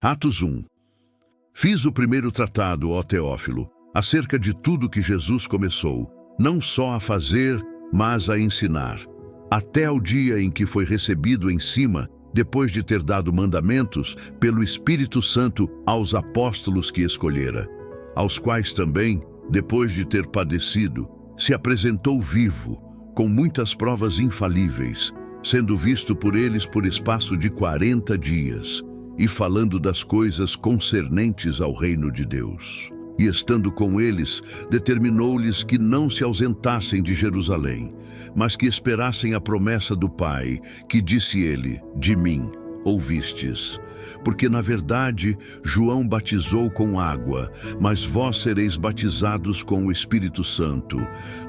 Atos 1. Fiz o primeiro tratado, ó Teófilo, acerca de tudo que Jesus começou, não só a fazer, mas a ensinar, até ao dia em que foi recebido em cima, depois de ter dado mandamentos pelo Espírito Santo aos apóstolos que escolhera, aos quais também, depois de ter padecido, se apresentou vivo, com muitas provas infalíveis, sendo visto por eles por espaço de 40 dias, e falando das coisas concernentes ao reino de Deus. E estando com eles, determinou-lhes que não se ausentassem de Jerusalém, mas que esperassem a promessa do Pai, que disse ele: de mim ouvistes. Porque, na verdade, João batizou com água, mas vós sereis batizados com o Espírito Santo,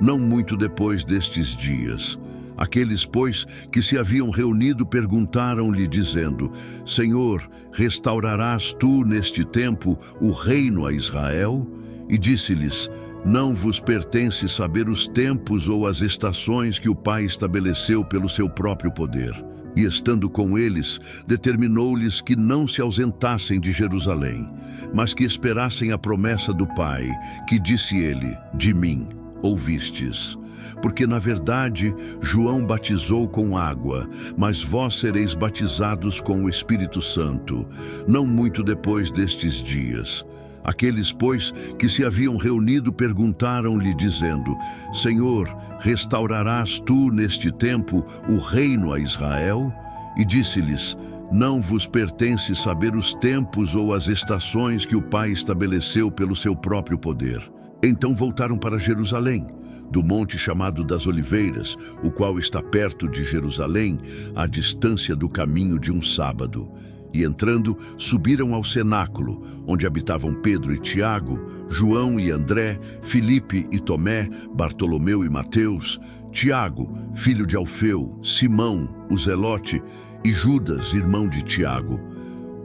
não muito depois destes dias. Aqueles, pois, que se haviam reunido perguntaram-lhe, dizendo: Senhor, restaurarás tu neste tempo o reino a Israel? E disse-lhes: Não vos pertence saber os tempos ou as estações que o Pai estabeleceu pelo seu próprio poder. E estando com eles, determinou-lhes que não se ausentassem de Jerusalém, mas que esperassem a promessa do Pai, que disse ele: de mim ouvistes. Porque, na verdade, João batizou com água, mas vós sereis batizados com o Espírito Santo, não muito depois destes dias. Aqueles, pois, que se haviam reunido perguntaram-lhe, dizendo: Senhor, restaurarás tu neste tempo o reino a Israel? E disse-lhes: Não vos pertence saber os tempos ou as estações que o Pai estabeleceu pelo seu próprio poder. Então voltaram para Jerusalém, do monte chamado das Oliveiras, o qual está perto de Jerusalém, à distância do caminho de um sábado. E entrando, subiram ao cenáculo, onde habitavam Pedro e Tiago, João e André, Filipe e Tomé, Bartolomeu e Mateus, Tiago, filho de Alfeu, Simão, o Zelote, e Judas, irmão de Tiago.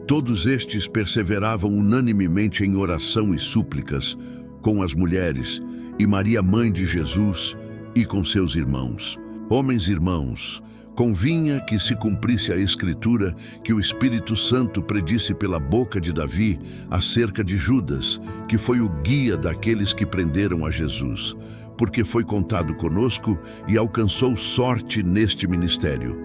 Todos estes perseveravam unanimemente em oração e súplicas, com as mulheres, e Maria, mãe de Jesus, e com seus irmãos. Homens e irmãos, convinha que se cumprisse a Escritura que o Espírito Santo predisse pela boca de Davi acerca de Judas, que foi o guia daqueles que prenderam a Jesus, porque foi contado conosco e alcançou sorte neste ministério.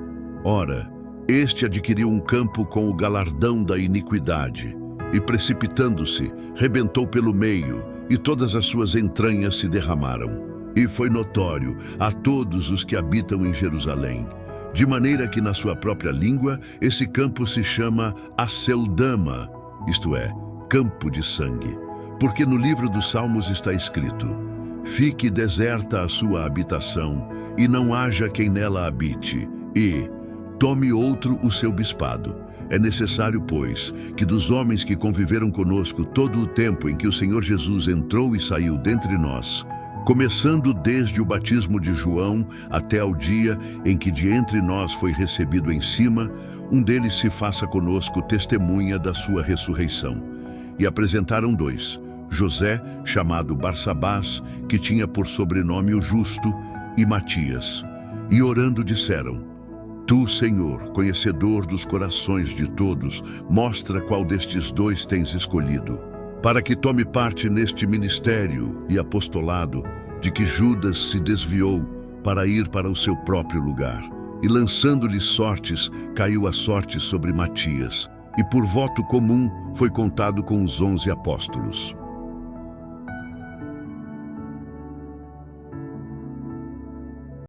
Ora, este adquiriu um campo com o galardão da iniquidade, e precipitando-se, rebentou pelo meio, e todas as suas entranhas se derramaram. E foi notório a todos os que habitam em Jerusalém, de maneira que na sua própria língua esse campo se chama Aceldama, isto é, campo de sangue. Porque no livro dos Salmos está escrito: Fique deserta a sua habitação, e não haja quem nela habite, e tome outro o seu bispado. É necessário, pois, que dos homens que conviveram conosco todo o tempo em que o Senhor Jesus entrou e saiu dentre nós, começando desde o batismo de João até ao dia em que de entre nós foi recebido em cima, um deles se faça conosco testemunha da sua ressurreição. E apresentaram dois: José, chamado Barsabás, que tinha por sobrenome o Justo, e Matias. E orando disseram: Tu, Senhor, conhecedor dos corações de todos, mostra qual destes dois tens escolhido, para que tome parte neste ministério e apostolado de que Judas se desviou para ir para o seu próprio lugar. E lançando-lhe sortes, caiu a sorte sobre Matias, e por voto comum foi contado com os 11 apóstolos.